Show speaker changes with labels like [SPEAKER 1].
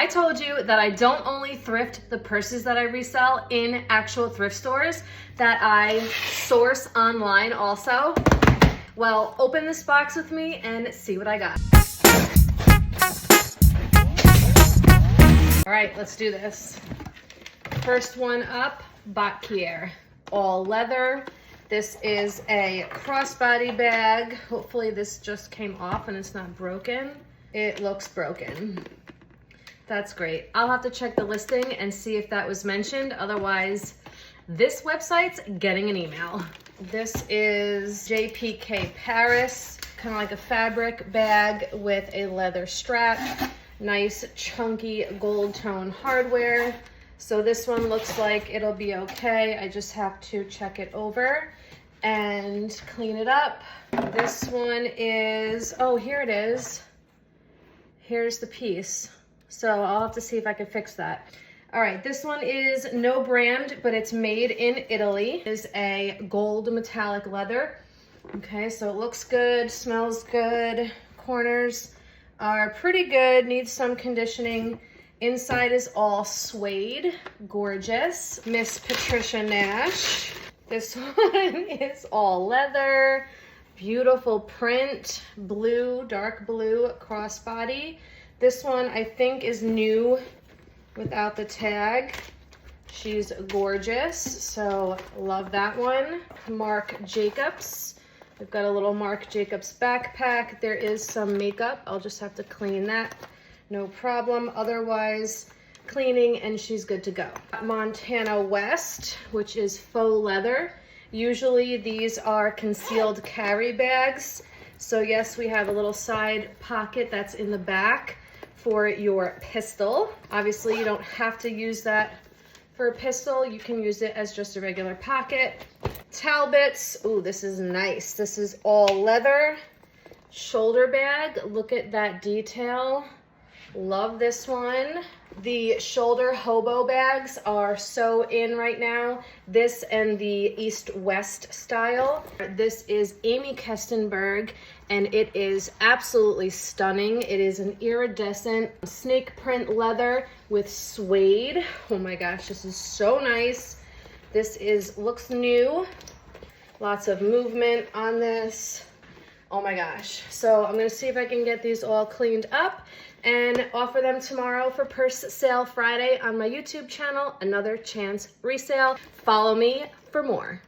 [SPEAKER 1] I told you that I don't only thrift the purses that I resell in actual thrift stores, that I source online also. Well, open this box with me and see what I got. All right, let's do this. First one up, Batkier, all leather. This is a crossbody bag. Hopefully this just came off and it's not broken. It looks broken. That's great. I'll have to check the listing and see if that was mentioned. Otherwise, this website's getting an email. This is JPK Paris, kind of like a fabric bag with a leather strap. Nice chunky gold tone hardware. So this one looks like it'll be okay. I just have to check it over and clean it up. This one is, oh, here it is. Here's the piece. So I'll have to see if I can fix that. All right, this one is no brand, but it's made in Italy. It is a gold metallic leather. Okay, so it looks good, smells good. Corners are pretty good, needs some conditioning. Inside is all suede, gorgeous. Miss Patricia Nash. This one is all leather, beautiful print, blue, dark blue crossbody. This one I think is new without the tag. She's gorgeous, so love that one. Marc Jacobs. We've got a little Marc Jacobs backpack. There is some makeup. I'll just have to clean that. No problem. Otherwise, cleaning and she's good to go. Montana West, which is faux leather. Usually these are concealed carry bags. So yes, we have a little side pocket that's in the back for your pistol. Obviously, you don't have to use that for a pistol. You can use it as just a regular pocket. Talbots. Ooh, this is nice. This is all leather. Shoulder bag. Look at that detail. Love this one. The shoulder hobo bags are so in right now. This and the East-West style. This is Amy Kestenberg, and it is absolutely stunning. It is an iridescent snake print leather with suede. Oh my gosh, this is so nice. This looks new. Lots of movement on this. Oh my gosh. So I'm gonna see if I can get these all cleaned up and offer them tomorrow for Purse Sale Friday on my YouTube channel, Another Chance Resale. Follow me for more.